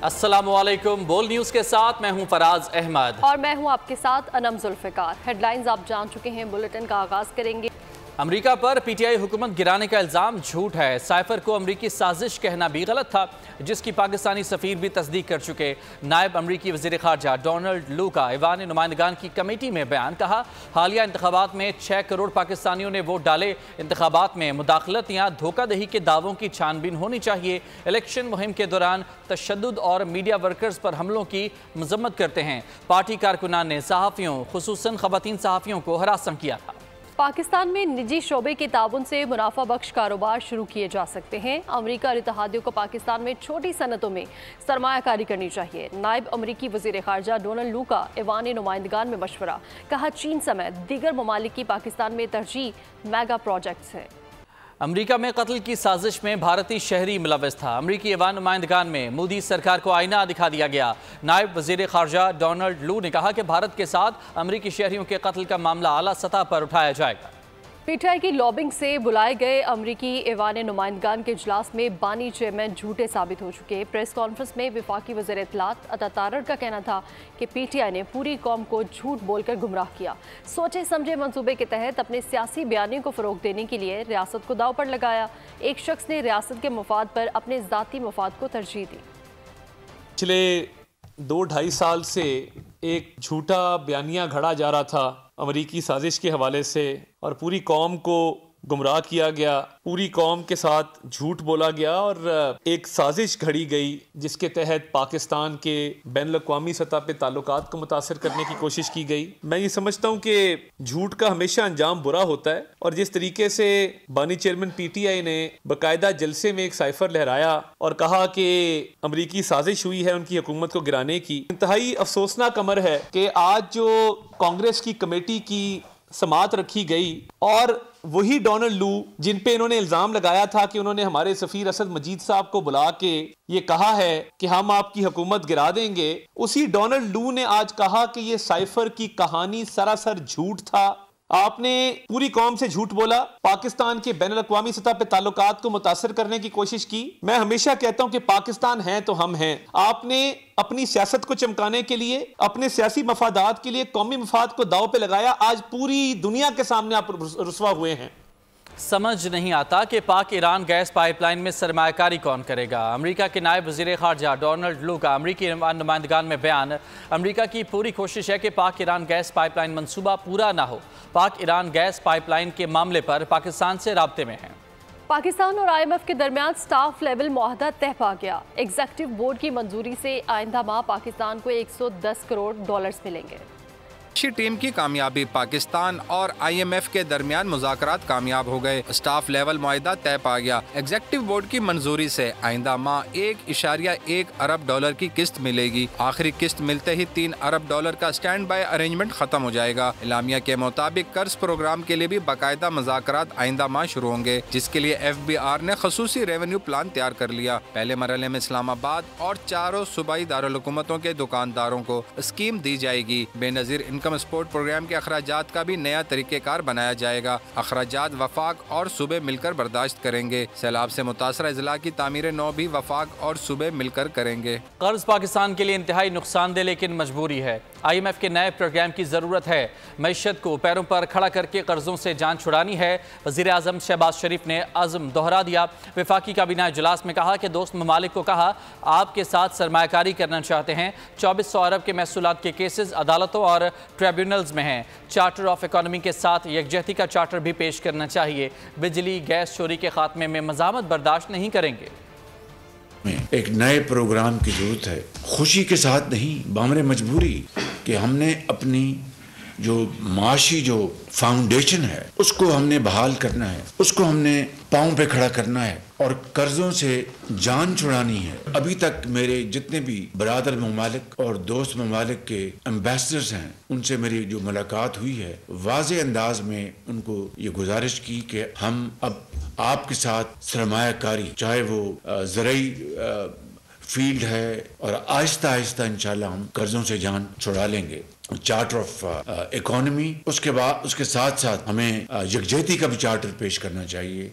अस्सलामुअलैकुम। बोल न्यूज़ के साथ मैं हूं फराज अहमद और मैं हूं आपके साथ अनम जुल्फ़िकार। हेडलाइंस आप जान चुके हैं, बुलेटिन का आगाज करेंगे। अमेरिका पर पीटीआई हुकूमत गिराने का इल्ज़ाम झूठ है। साइफर को अमरीकी साजिश कहना भी गलत था, जिसकी पाकिस्तानी सफ़ीर भी तस्दीक कर चुके। नायब अमरीकी वज़ीर ख़ारजा डोनाल्ड लू का ऐवान नुमाइंदगान की कमेटी में बयान। कहा, हालिया इंतखाबात में 6 करोड़ पाकिस्तानियों ने वोट डाले। इंतखाबात में मुदाखलत या धोखादही के दावों की छानबीन होनी चाहिए। इलेक्शन मुहिम के दौरान तशद्दुद और मीडिया वर्कर्स पर हमलों की मजम्मत करते हैं। पार्टी कारकुनान ने सहाफ़ियों, खुसूसन ख़वातीन सहाफ़ियों को हरासम किया था। पाकिस्तान में निजी शोबे के ताउन से मुनाफा बख्श कारोबार शुरू किए जा सकते हैं। अमरीका और इत्तेहादियों को पाकिस्तान में छोटी सनतों में सरमायाकारी करनी चाहिए। नायब अमरीकी वज़ीर ख़ारजा डोनाल्ड लू का ऐवान नुमाइंदगान में मशवरा। कहा, चीन समेत दीगर ममालिक की पाकिस्तान में तरजीह मेगा प्रोजेक्ट्स हैं। अमरीका में कत्ल की साजिश में भारतीय शहरी मुलव्वस था। अमरीकी ऐवान नुमाइंदगान में मोदी सरकार को आईना दिखा दिया गया। नायब वज़ीर ख़ारजा डोनाल्ड लू ने कहा कि भारत के साथ अमरीकी शहरियों के कत्ल का मामला आला सतह पर उठाया जाएगा। पीटीआई की लॉबिंग से बुलाए गए अमरीकी ऐवान नुमाइंदगान के इजलास में बानी चेयरमैन झूठे साबित हो चुके। प्रेस कॉन्फ्रेंस में वफाकी वज़ीर इत्तलात अता तारड़ का कहना था कि पीटीआई ने पूरी कौम को झूठ बोलकर गुमराह किया। सोचे समझे मंसूबे के तहत अपने सियासी बयानी को फ़रोग देने के लिए रियासत को दाव पर लगाया। एक शख्स ने रियासत के मफाद पर अपने ज़ाती मफाद को तरजीह दी। पिछले 2-2.5 साल से एक झूठा बयानिया घड़ा जा रहा था अमरीकी साजिश के हवाले से, और पूरी कौम को गुमराह किया गया, पूरी कौम के साथ झूठ बोला गया और एक साजिश घड़ी गई जिसके तहत पाकिस्तान के बैनुल-अक़वामी सतह पे ताल्लुकात को मुतासर करने की कोशिश की गई। मैं ये समझता हूँ कि झूठ का हमेशा अंजाम बुरा होता है, और जिस तरीके से बानी चेयरमैन पीटीआई ने बाकायदा जलसे में एक साइफर लहराया और कहा कि अमरीकी साजिश हुई है उनकी हुकूमत को गिराने की, इंतहाई अफसोसनाक अमर है कि आज जो कांग्रेस की कमेटी की समात रखी गई और वही डोनाल्ड लू जिन पे इन्होंने इल्जाम लगाया था कि उन्होंने हमारे सफीर असद मजीद साहब को बुला के ये कहा है कि हम आपकी हुकूमत गिरा देंगे, उसी डोनाल्ड लू ने आज कहा कि ये साइफर की कहानी सरासर झूठ था। आपने पूरी कौम से झूठ बोला, पाकिस्तान के बैनुल-अक़वामी सतह पे ताल्लुकात को मुतासर करने की कोशिश की। मैं हमेशा कहता हूं कि पाकिस्तान है तो हम हैं। आपने अपनी सियासत को चमकाने के लिए, अपने सियासी मफादात के लिए कौमी मफाद को दाव पे लगाया। आज पूरी दुनिया के सामने आप रुसवा हुए हैं। समझ नहीं आता कि पाक ईरान गैस पाइपलाइन में सरमायाकारी कौन करेगा। अमेरिका के नायब वज़ीर ख़ारजा डोनाल्ड लू का अमरीकी नुमाइंदगान में बयान। अमेरिका की पूरी कोशिश है कि पाक ईरान गैस पाइपलाइन मंसूबा पूरा ना हो। पाक ईरान गैस पाइपलाइन के मामले पर पाकिस्तान से राब्ते में है। पाकिस्तान और IMF के दरमियान स्टाफ लेवल मुआहदा तय पा गया। एग्जीक्यूटिव बोर्ड की मंजूरी से आइंदा माह पाकिस्तान को $110 करोड़ मिलेंगे। टीम की कामयाबी, पाकिस्तान और IMF के दरमियान मुज़ाकरात कामयाब हो गए। स्टाफ लेवल मुआहिदा तय पा गया। एग्जीक्यूटिव बोर्ड की मंजूरी से आइंदा माह $1.1 अरब की किस्त मिलेगी। आखिरी किस्त मिलते ही $3 अरब का स्टैंड बाय अरेंजमेंट खत्म हो जाएगा। इलामिया के मुताबिक कर्ज प्रोग्राम के लिए भी बाकायदा मुज़ाकरात आइंदा माह शुरू होंगे, जिसके लिए FBR ने खसूसी रेवेन्यू प्लान तैयार कर लिया। पहले मरहले में इस्लामाबाद और 4 सूबाई दारुल-हुकूमतों के दुकानदारों को स्कीम दी जाएगी। बेनज़ीर इनकम सपोर्ट प्रोग्राम के अखराजात का भी नया तरीक़ेकार बनाया जाएगा। अखराजात वफाक और सूबे मिलकर बर्दाश्त करेंगे। सैलाब से मुतासरा अजला की तामीर नौ भी वफाक और सूबे मिलकर करेंगे। कर्ज पाकिस्तान के लिए इंतहाई नुकसानदेह लेकिन मजबूरी है। IMF के नए प्रोग्राम की ज़रूरत है। मईशत को पैरों पर खड़ा करके कर्जों से जान छुड़ानी है। वज़ीर आज़म शहबाज शरीफ ने अज़्म दोहरा दिया। वफाकी काबीना इजलास में कहा कि दोस्त ममालिक को कहा, आपके साथ सरमायाकारी करना चाहते हैं। 2400 अरब के महसूलात के केसेस अदालतों और ट्रिब्यूनल्स में हैं। चार्टर ऑफ इकोनॉमी के साथ यकजहती का चार्टर भी पेश करना चाहिए। बिजली गैस चोरी के खात्मे में मज़ामत बर्दाश्त नहीं करेंगे। एक नए प्रोग्राम की जरूरत है, खुशी के साथ नहीं, बामरे मजबूरी, कि हमने अपनी जो माशी जो फाउंडेशन है उसको हमने बहाल करना है, उसको हमने पाँव पे खड़ा करना है और कर्जों से जान छुड़ानी है। अभी तक मेरे जितने भी बरादर ममालिक और दोस्त ममालिक के एम्बेसडर्स हैं, उनसे मेरी जो मुलाकात हुई है, वाज़े अंदाज में उनको ये गुजारिश की कि हम अब आपके साथ सरमायाकारी, चाहे वो ज़रई फील्ड है और आहिस्ता आहिस्ता इंशाल्लाह हम कर्जों से जान छुड़ा लेंगे। चार्टर ऑफ इकोनॉमी, उसके बाद उसके साथ साथ हमें यकजहती का भी चार्टर पेश करना चाहिए।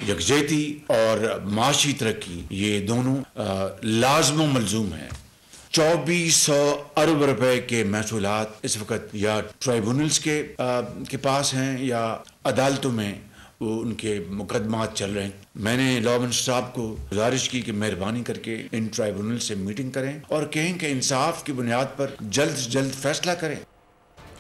यकजहती और माशी तरक्की ये दोनों लाजम मलजूम है। 2400 अरब रुपए के महसूलात इस वक्त या ट्राइब्यूनल्स के पास हैं या अदालतों में वो उनके मुकदमात चल रहे हैं। मैंने लॉ मिनिस्टर साहब को गुजारिश की कि मेहरबानी करके इन ट्राइब्यूनल से मीटिंग करें और कहें कि इंसाफ की बुनियाद पर जल्द से जल्द फैसला करें।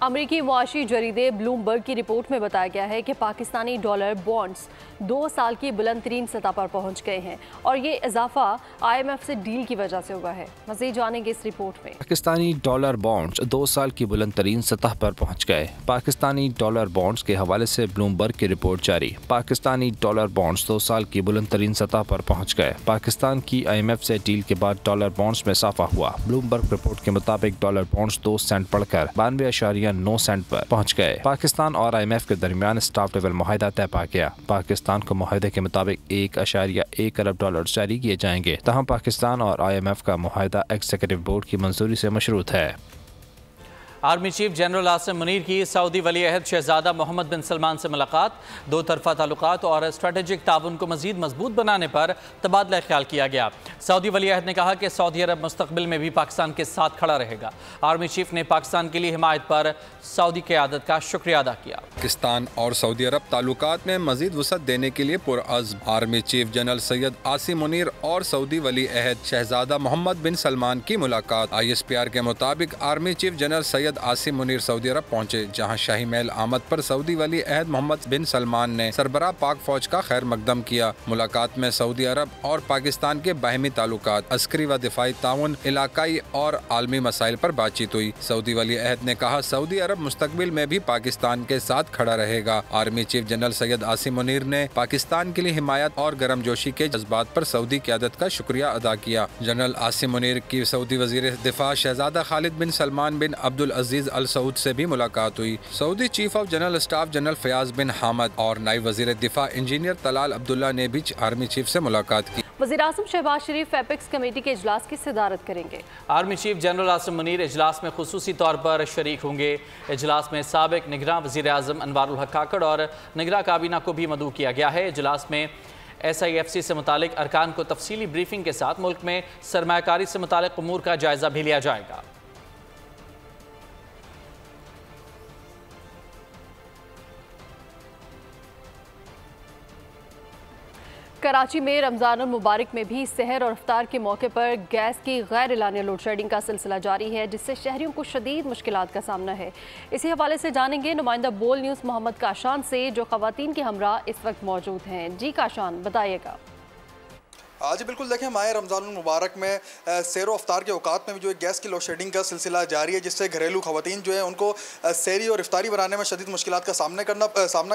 अमरीकी मुआशी जरीदे ब्लूमबर्ग की रिपोर्ट में बताया गया है कि पाकिस्तानी डॉलर बॉन्ड्स 2 साल की बुलंद तरीन सतह पर पहुंच गए हैं और ये इजाफा IMF से डील की वजह से हुआ है। मज़ीद जानेंगे इस रिपोर्ट में। पाकिस्तानी डॉलर बॉन्ड्स 2 साल की बुलंद तरीन सतह पर पहुंच गए। पाकिस्तानी डॉलर बॉन्ड्स के हवाले से ब्लूमबर्ग की रिपोर्ट जारी। पाकिस्तानी डॉलर बॉन्ड्स 2 साल की बुलंद तरीन सतह पर पहुंच गए। पाकिस्तान की IMF से डील के बाद डॉलर बॉन्ड्स में इजाफा हुआ। ब्लूमबर्ग रिपोर्ट के मुताबिक डॉलर बॉन्ड्स 2 सेंट बढ़कर 92.9 सेंट पर पहुंच गए। पाकिस्तान और IMF के दरमियान स्टाफ लेवल मुआहिदा तय पा गया। पाकिस्तान को मुआहिदे के मुताबिक 1.1 अरब डॉलर जारी किए जाएंगे। तहम पाकिस्तान और IMF का मुआहिदा एग्जीक्यूटिव बोर्ड की मंजूरी से मशरूत है। Army chief general Asim Munir की सऊदी वली अहद शहजादा मोहम्मद बिन सलमान से मुलाकात। 2 तरफा ताल्लुकात और स्ट्रेटेजिक ताउन को मजीद मजबूत बनाने पर तबादला ख्याल किया गया। सऊदी वली अहद ने कहा कि सऊदी अरब मुस्तकबिल में भी पाकिस्तान के साथ खड़ा रहेगा। आर्मी चीफ ने पाकिस्तान के लिए हिमायत पर सऊदी क़यादत का शुक्रिया अदा किया। पाकिस्तान और सऊदी अरब ताल्लुकात में मजीद वसअत देने के लिए पुरअज़्म army chief general Syed Asim Munir और सऊदी वली अहद शहजादा मोहम्मद बिन सलमान की मुलाकात। ISPR के मुताबिक army chief general Syed Asim Munir Saudi Arabia पहुंचे, जहां शाही महल आमद पर सऊदी वली अहद मोहम्मद बिन सलमान ने सरबराह पाक फौज का खैर मकदम किया। मुलाकात में सऊदी अरब और पाकिस्तान के बाहमी ताल्लुकात, अस्करी व दिफाई ताउन, इलाकाई और आलमी मसाइल पर बातचीत हुई। सऊदी वली अहद ने कहा सऊदी अरब मुस्तकबिल में भी पाकिस्तान के साथ खड़ा रहेगा। Army chief general Syed Asim Munir ने पाकिस्तान के लिए हिमायत और गर्मजोशी के जज्बात पर सऊदी क़यादत का शुक्रिया अदा किया। जनरल आसिम मुनीर की सऊदी वजीर दिफा शहजादा खालिद बिन सलमान बिन अब्दुल अजीज अल सऊद से भी मुलाकात हुई। Saudi chief of general staff general Fayyaz bin Hamad और नायब वजीर दिफा इंजीनियर तलाल अब्दुल्ला ने भी आर्मी चीफ से मुलाकात की। वज़ीर आज़म शहबाज शरीफ एपेक्स कमेटी के इजलास की सदारत करेंगे। Army chief general Asim Munir इजलास में खुसूसी तौर पर शरीक होंगे। इजलास में साबिक निगरान वज़ीर आज़म अनवारुल हक काकड़ और निगरान काबीना को भी मदऊ किया गया है। इजलास में SIFC से मुतालिक अरकान को तफसीली ब्रीफिंग के साथ मुल्क में सरमायाकारी से मुतालिक उमूर का जायजा भी लिया जाएगा। कराची में रमज़ान मुबारक में भी सहर और इफ्तार के मौके पर गैस की गैर एलानिया लोड शेडिंग का सिलसिला जारी है, जिससे शहरियों को शदीद मुश्किलात का सामना है। इसी हवाले से जानेंगे नुमाइंदा बोल न्यूज़ मोहम्मद काशान से, जो ख़वातीन के हमरा इस वक्त मौजूद हैं। जी काशान, बताइएगा। आज बिल्कुल देखें, माह रमज़ान मुबारक में सैर व इफ्तार के औकात में भी जो है गैस की लोड शेडिंग का सिलसिला जारी है, जिससे घरेलू ख़वातीन जो है उनको सैरी और इफ्तारी बनाने में शदीद मुश्किलात का सामना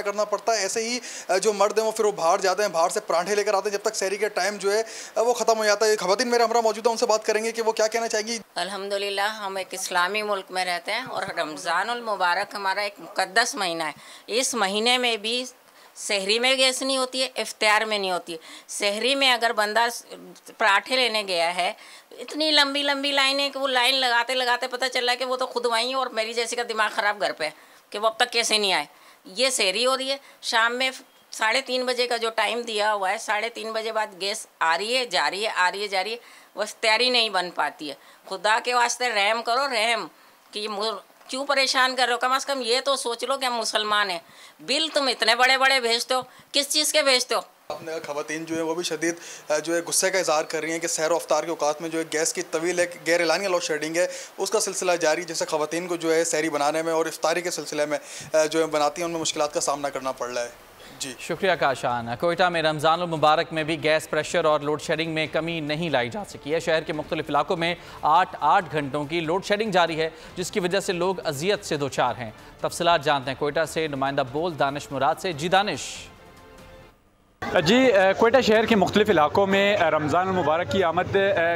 करना पड़ता है। ऐसे ही जो मर्द हैं वो फिर वो बाहर जाते हैं, बाहर से पराठे लेकर आते हैं, जब तक सैरी का टाइम जो है वो ख़त्म हो जाता है। ख़वातीन मेरे हमरा मौजूद है, उनसे बात करेंगे कि वो क्या कहना चाहेंगी। अल्हम्दुलिल्लाह हम एक इस्लामी मुल्क में रहते हैं और रमज़ानुल मुबारक हमारा एक मुक़द्दस महीना है। इस महीने में भी सहरी में गैस नहीं होती है, इफ्तार में नहीं होती है। सहरी में अगर बंदा पराठे लेने गया है, इतनी लंबी लंबी लाइनें कि वो लाइन लगाते लगाते पता चला कि वो तो खुद वहीं और मेरी जैसी का दिमाग ख़राब घर पे कि वो अब तक कैसे नहीं आए। ये सहरी हो रही है। शाम में 3:30 बजे का जो टाइम दिया हुआ है, 3:30 बजे बाद गैस आ रही है, जा रही है, आ रही है, जा रही है, वो इफ्तारी नहीं बन पाती है। खुदा के वास्ते रहम करो, रहम कि क्यों परेशान कर रहे हो। कम से कम ये तो सोच लो कि हम मुसलमान हैं। बिल तुम इतने बड़े बड़े भेजते हो, किस चीज़ के भेजते हो। आपने ख़वातीन जो है वो भी शदीद जो है गुस्से का इज़हार कर रही हैं कि सहर इफ्तार के औकात में जो है गैस की तवील एक गैर एलानिया लोड शेडिंग है, उसका सिलसिला जारी, जिससे ख़वातीन को जो है सहरी बनाने में और इफ्तारी के सिलसिले में जो है बनाती हैं उनमें मुश्किलात का सामना करना पड़ रहा है। जी शुक्रिया काशान। कोयटा में रमज़ान मुबारक में भी गैस प्रेशर और लोड शेडिंग में कमी नहीं लाई जा सकी है। शहर के मुख्तलिफ इलाकों में 8 घंटों की लोड शेडिंग जारी है, जिसकी वजह से लोग अजियत से दोचार हैं। तफसीलात जानते हैं कोयटा से नुमाइंदा बोल दानिश मुराद से। जी दानिश। जी, क्वेटा शहर के मुख्तलिफ इलाकों में रमज़ान मुबारक की आमद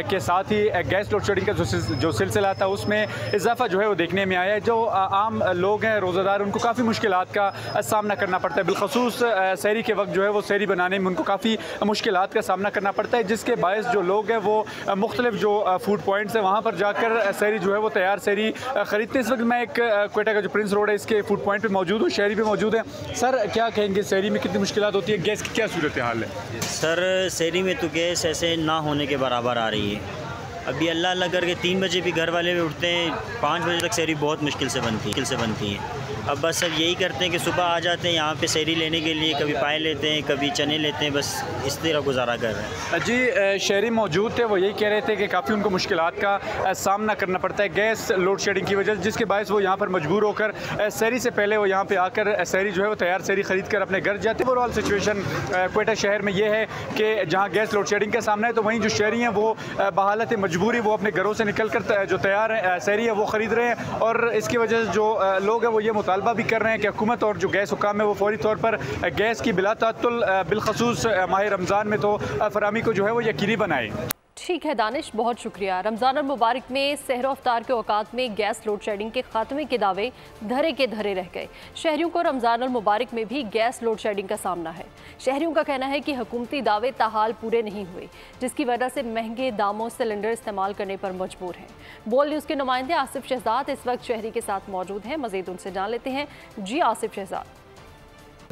के साथ ही गैस लोड शेडिंग का जो सिलसिला था उसमें इजाफा जो है वो देखने में आया है। जो आम लोग हैं, रोज़ादार, उनको काफ़ी मुश्किलात का सामना करना पड़ता है। बिलखसूस सहरी के वक्त जो है वो सहरी बनाने में उनको काफ़ी मुश्किलात का सामना करना पड़ता है, जिसके बायस जो लोग हैं वो मुख्तलिफ जो फूड पॉइंट्स हैं वहाँ पर जाकर सहरी जो है वो तैयार सहरी ख़रीदते हैं। इस वक्त मैं एक क्वेटा का जो प्रिंस रोड है इसके फूड पॉइंट पर मौजूद हूँ, शहरी भी मौजूद है। सर, क्या कहेंगे, सहरी में कितनी मुश्किलात होती है, गैस की क्या सूरत हाल है? सर, सहरी में तो गैस ऐसे ना होने के बराबर आ रही है। अभी अल्लाह अल्लाह करके 3 बजे भी घर वाले भी उठते हैं, 5 बजे तक सहरी बहुत मुश्किल से बनती है। अब बस सब यही करते हैं कि सुबह आ जाते हैं यहाँ पे सहरी लेने के लिए, कभी पाए लेते हैं, कभी चने लेते हैं, बस इस तरह गुजारा कर रहे हैं। जी, शहरी मौजूद थे, वो यही कह रहे थे कि काफ़ी उनको मुश्किलात का सामना करना पड़ता है गैस लोड शेडिंग की वजह से, जिसके बायस वो यहाँ पर मजबूर होकर सहरी से पहले वो यहाँ पे आकर सहरी जो है वो तैयार सहरी ख़रीद कर अपने घर जाते हैं। ओवरऑल सिचुएशन क्वेटा शहर में ये है कि जहाँ गैस लोड शेडिंग का सामना है, तो वहीं जो शहरी हैं वो बहालत मजबूरी वो अपने घरों से निकल कर जो तैयार है सहरी है वो ख़रीद रहे हैं। और इसकी वजह से जो लोग हैं वो ये मुतालबा भी कर रहे हैं कि हुकूमत और जो गैस हुकाम है वो फौरी तौर पर गैस की बिला तातुल बिलखसूस माह रमज़ान में तो फराहमी को जो है वो यकीनी बनाए। ठीक है दानिश, बहुत शुक्रिया। रमज़ान मुबारक में सहर अफ्तार के औकात में गैस लोड शेडिंग के खात्मे के दावे धरे के धरे रह गए। शहरियों को रमज़ान मुबारक में भी गैस लोड शेडिंग का सामना है। शहरियों का कहना है कि हुकूमती दावे ताहाल पूरे नहीं हुए, जिसकी वजह से महंगे दामों सिलेंडर इस्तेमाल करने पर मजबूर हैं। बोल न्यूज़ के नुमाइंदे आसिफ शहजाद इस वक्त शहरी के साथ मौजूद हैं, मज़ीद उनसे जान लेते हैं। जी आसिफ शहजाद।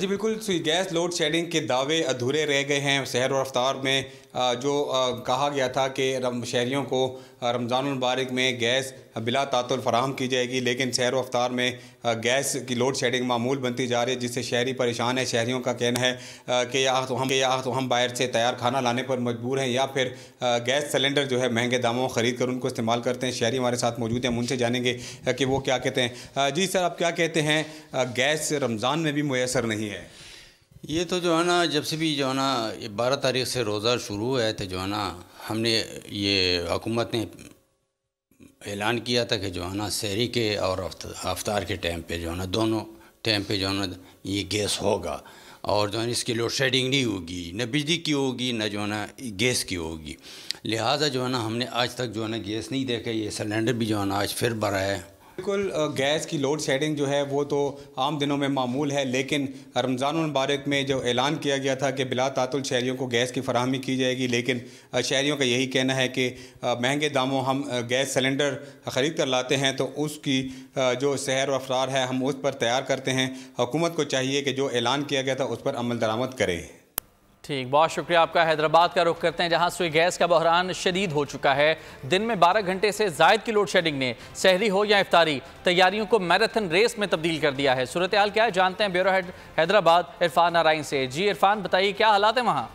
जी बिल्कुल, गैस लोड शेडिंग के दावे अधूरे रह गए हैं। सहर और अफ्तार में जो कहा गया था कि शहरियों को रमज़ान मुबारक में गैस बिला तातुल फराहम की जाएगी, लेकिन सहर और अफ्तार में गैस की लोड शेडिंग मामूल बनती जा रही है, जिससे शहरी परेशान है। शहरियों का कहना है कि या तो हम बाहर से तैयार खाना लाने पर मजबूर हैं, या फिर गैस सिलेंडर जो है महंगे दामों ख़रीद कर उनको इस्तेमाल करते हैं। शहरी हमारे साथ मौजूद हैं, हम उनसे जानेंगे कि वो क्या कहते हैं। जी सर, आप क्या कहते हैं, गैस रमज़ान में भी मुयसर नहीं है? ये तो जो है ना, जब से भी जो है ना 12 तारीख से रोज़ा शुरू हुआ है, तो जो है ना हमने ये हुकूमत ने ऐलान किया था कि जो है ना सहरी के और अफ्तार के टाइम पे जो है ना दोनों टाइम पे जो है ना ये गैस होगा, और जो है इसकी लोड शेडिंग नहीं होगी, न बिजली की होगी, न जो है ना गैस की होगी। लिहाजा जो है ना हमने आज तक जो है ना गैस नहीं देखा। ये सिलेंडर भी जो है ना आज फिर भरा है। बिल्कुल, गैस की लोड शेडिंग जो है वो तो आम दिनों में मामूल है, लेकिन रमज़ान मुबारक में जो ऐलान किया गया था कि बिला तातुल शहरियों को गैस की फराहमी की जाएगी, लेकिन शहरियों का यही कहना है कि महंगे दामों हम गैस सिलेंडर ख़रीद कर लाते हैं, तो उसकी जो सहर और अफ्तार है हम उस पर तैयार करते हैं। हुकूमत को चाहिए कि जो ऐलान किया गया था उस पर अमल दरामद करे। ठीक, बहुत शुक्रिया आपका। हैदराबाद का रुख करते हैं, जहां सुई गैस का बहरान शदीद हो चुका है। दिन में 12 घंटे से जायद की लोड शेडिंग ने सहरी हो या इफ्तारी तैयारियों को मैराथन रेस में तब्दील कर दिया है। सूरत हाल क्या है जानते हैं ब्यूरो हेड हैदराबाद इरफान नारायण से। जी इरफान, बताइए क्या हालात है वहाँ?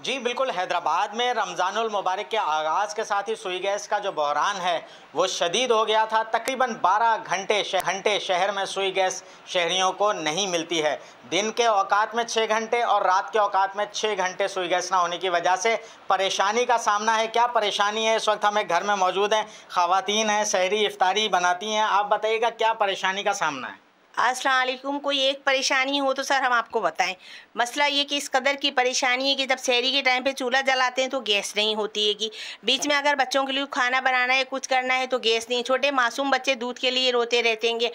जी बिल्कुल, हैदराबाद में रमज़ानुल मुबारक के आगाज़ के साथ ही सुई गैस का जो बहरान है वो शदीद हो गया था। तकरीबन 12 घंटे शहर में सुई गैस शहरियों को नहीं मिलती है। दिन के औकात में 6 घंटे और रात के औकात में 6 घंटे सुई गैस ना होने की वजह से परेशानी का सामना है। क्या परेशानी है, इस वक्त हम एक घर में मौजूद हैं, ख़वातीन हैं, सहरी इफ्तारी बनाती हैं। आप बताइएगा क्या परेशानी का सामना है? अस्सलाम वालेकुम। कोई एक परेशानी हो तो सर हम आपको बताएं। मसला ये कि इस कदर की परेशानी है कि जब सहरी के टाइम पे चूल्हा जलाते हैं तो गैस नहीं होती है, कि बीच में अगर बच्चों के लिए खाना बनाना है, कुछ करना है तो गैस नहीं। छोटे मासूम बच्चे दूध के लिए रोते रहते हैं।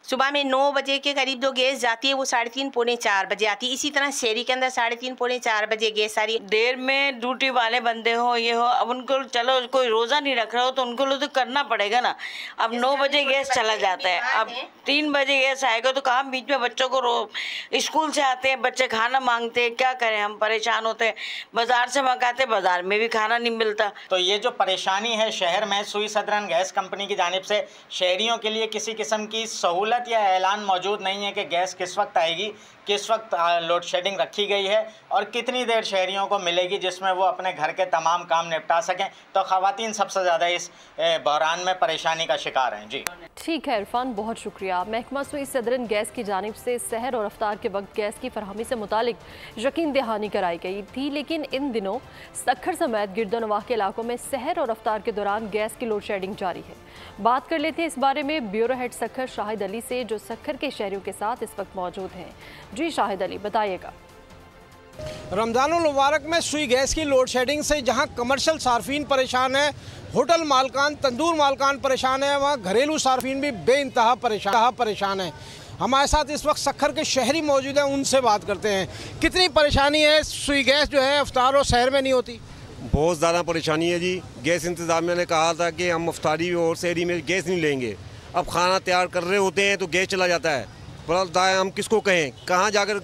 सुबह में 9 बजे के करीब जो गैस जाती है वो 3:30 पौने 4 बजे आती है। इसी तरह शहरी के अंदर 3:30 पौने 4 बजे गैस आ रही है। देर में ड्यूटी वाले बंदे हो ये हो, अब उनको चलो कोई रोज़ा नहीं रख रहा हो तो उनको तो करना पड़ेगा ना। अब 9 बजे गैस चला जाता है, अब 3 बजे गैस आएगा तो काम। बीच में बच्चों को स्कूल से आते हैं, बच्चे खाना मांगते हैं, क्या करें, हम परेशान होते हैं। बाज़ार से मंगाते, बाज़ार में भी खाना नहीं मिलता। तो ये जो परेशानी है शहर में, सुई सदरन गैस कंपनी की जानिब से शहरियों के लिए किसी किस्म की सहूलत या ऐलान मौजूद नहीं है कि गैस किस वक्त आएगी, किस वक्त लोड शेडिंग रखी गई है और कितनी देर शहरियों को मिलेगी जिसमें वो अपने घर के तमाम काम निपटा सकें। तो ख़वातीन सबसे ज़्यादा इस बहरान में परेशानी का शिकार हैं। जी ठीक है इरफान, बहुत शुक्रिया। महकमा सुई सदरन गैस की जानिब से सहर और अफ्तार के वक्त गैस की फरहमी से मुतालिक यकीन दहानी कराई गई थी, लेकिन इन दिनों सक्खर समेत गिरदोनवाह के इलाकों में सहर और अफ्तार के दौरान गैस की लोड शेडिंग जारी है। बात कर लेते हैं इस बारे में ब्यूरो हेड सक्खर शाहिद अली से, जो सक्खर के शहरियों के साथ इस वक्त मौजूद हैं। जी शाहिद अली, बताइएगा। रमज़ानुल मुबारक में सुई गैस की लोड शेडिंग से जहां कमर्शियल सार्फिन परेशान है, होटल मालकान, तंदूर मालकान परेशान है, वहाँ घरेलू सार्फिन भी बेइंतहा परेशान है। हमारे साथ इस वक्त सक्खर के शहरी मौजूद हैं, उनसे बात करते हैं। कितनी परेशानी है, सुई गैस जो है इफ्तार और सहर में नहीं होती? बहुत ज़्यादा परेशानी है जी। गैस इंतज़ामिया ने कहा था कि हम इफ्तारी और सहरी में गैस नहीं लेंगे। अब खाना तैयार कर रहे होते हैं तो गैस चला जाता है। पर हम किसको कहें, कहाँ जाकर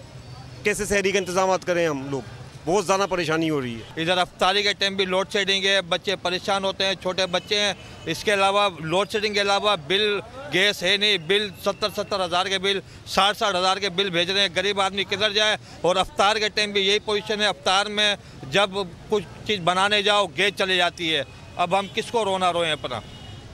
कैसे सहरी के इंतजाम करें हम लोग? बहुत ज़्यादा परेशानी हो रही है। इधर अफ्तारी के टाइम भी लोड शेडिंग है, बच्चे परेशान होते हैं, छोटे बच्चे हैं। इसके अलावा लोड शेडिंग के अलावा बिल गैस है नहीं, बिल 70 हज़ार के बिल, 60 हज़ार के बिल भेज रहे हैं। गरीब आदमी किधर जाए? और अफ्तार के टाइम भी यही पोजीशन है। अफ्तार में जब कुछ चीज़ बनाने जाओ गैस चली जाती है। अब हम किसको रोना रोएं अपना?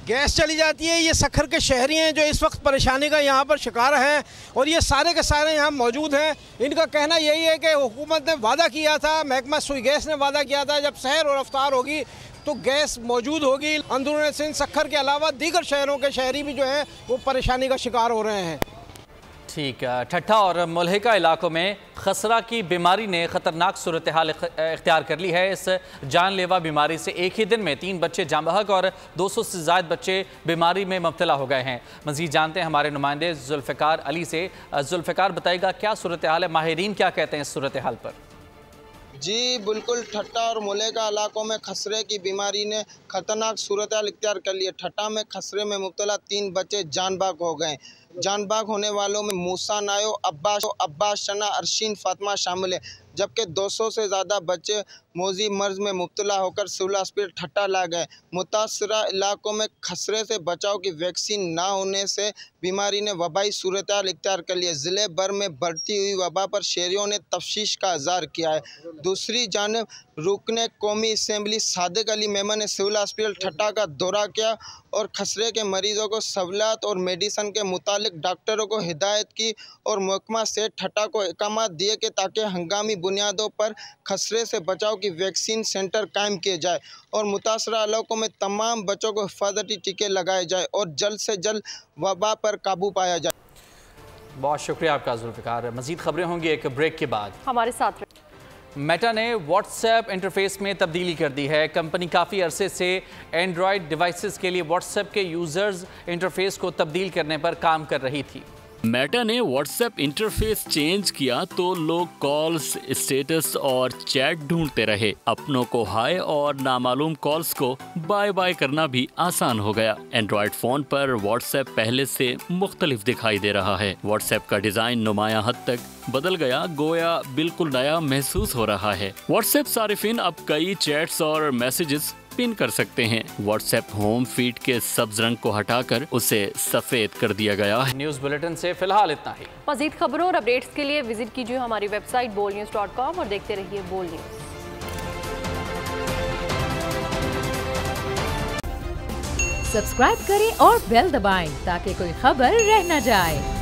गैस चली जाती है। ये सक्खर के शहरी हैं जो इस वक्त परेशानी का यहाँ पर शिकार हैं और ये सारे के सारे यहाँ मौजूद हैं। इनका कहना यही है कि हुकूमत ने वादा किया था, महकमा सुई गैस ने वादा किया था, जब सहर और अफ्तार होगी तो गैस मौजूद होगी। अंदरून सिंध सक्खर के अलावा दीगर शहरों के शहरी भी जो हैं वो परेशानी का शिकार हो रहे हैं। ठीक है। ठट्ठा और मुल्हिका इलाकों में खसरा की बीमारी ने ख़तरनाक सूरत हाल इख्तियार कर ली है। इस जानलेवा बीमारी से एक ही दिन में 3 बच्चे जाँ बहक और 200 से ज़ायद बच्चे बीमारी में मुब्तला हो गए हैं। मज़ीद जानते हैं हमारे नुमाइंदे जुल्फ़िकार अली से। जुल्फ़िकार, बताएगा क्या सूरत हाल है, माहिरीन क्या कहते हैं इस सूरत हाल पर? जी बिल्कुल, ठट्टा और मुल्हिका इलाकों में खसरे की बीमारी ने खतरनाक सूरत हाल इख्तियार कर ली है। ठट्टा में खसरे में मुब्तला 3 बच्चे जान बाग हो गए। जान बाग होने वालों में मूसा नायो, अब्बास शना, अरशीन फातिमा शामिल है, जबकि 200 से ज़्यादा बच्चे मौजी मर्ज में मुब्तला होकर सिविल हॉस्पिटल ठट्टा ला गए। मुतासरा इलाकों में खसरे से बचाव की वैक्सीन ना होने से बीमारी ने वबाई सूरत हाल इख्तियार कर लिया। ज़िले भर में बढ़ती हुई वबा पर शहरियों ने तफ्शीश का इज़हार किया है। दूसरी जानब रुकने कौमी असम्बली सादिक अली मेमन ने सिविल हॉस्पिटल ठट्टा का दौरा किया और खसरे के मरीज़ों को सहूलत और मेडिसन के मुतालिक डॉक्टरों को हिदायत की और महकमा से ठट्टा को अहकाम दिए कि ताकि हंगामी बुनियादों पर खसरे से बचाव की वैक्सीन सेंटर कायम किए जाए और मुतासरा इलाकों में तमाम बच्चों को हिफाजती टीके लगाए जाए और जल्द से जल्द वबा पर काबू पाया जाए। बहुत शुक्रिया आपका जुल्फ़िकार। मज़ीद खबरें होंगी एक ब्रेक के बाद। हमारे साथ मेटा ने व्हाट्सएप इंटरफेस में तब्दीली कर दी है। कंपनी काफ़ी अरसे से एंड्रॉयड डिवाइसेस के लिए व्हाट्सएप के यूज़र्स इंटरफेस को तब्दील करने पर काम कर रही थी। मेटा ने व्हाट्सएप इंटरफेस चेंज किया तो लोग कॉल्स, स्टेटस और चैट ढूंढते रहे। अपनों को हाय और नामालूम कॉल्स को बाय बाय करना भी आसान हो गया। एंड्रॉयड फ़ोन पर व्हाट्सएप पहले से मुख्तलिफ दिखाई दे रहा है। व्हाट्सएप का डिज़ाइन नुमाया हद तक बदल गया, गोया बिल्कुल नया महसूस हो रहा है। व्हाट्सएप सारिफिन अब कई चैट्स और मैसेजेस पिन कर सकते हैं। व्हाट्सएप होम फीड के सब्ज रंग को हटाकर उसे सफेद कर दिया गया है। न्यूज़ बुलेटिन से फिलहाल इतना ही। मज़ीद खबरों और अपडेट्स के लिए विजिट कीजिए हमारी वेबसाइट bolnews.com और देखते रहिए बोल न्यूज़। सब्सक्राइब करें और बेल दबाएं ताकि कोई खबर रह न जाए।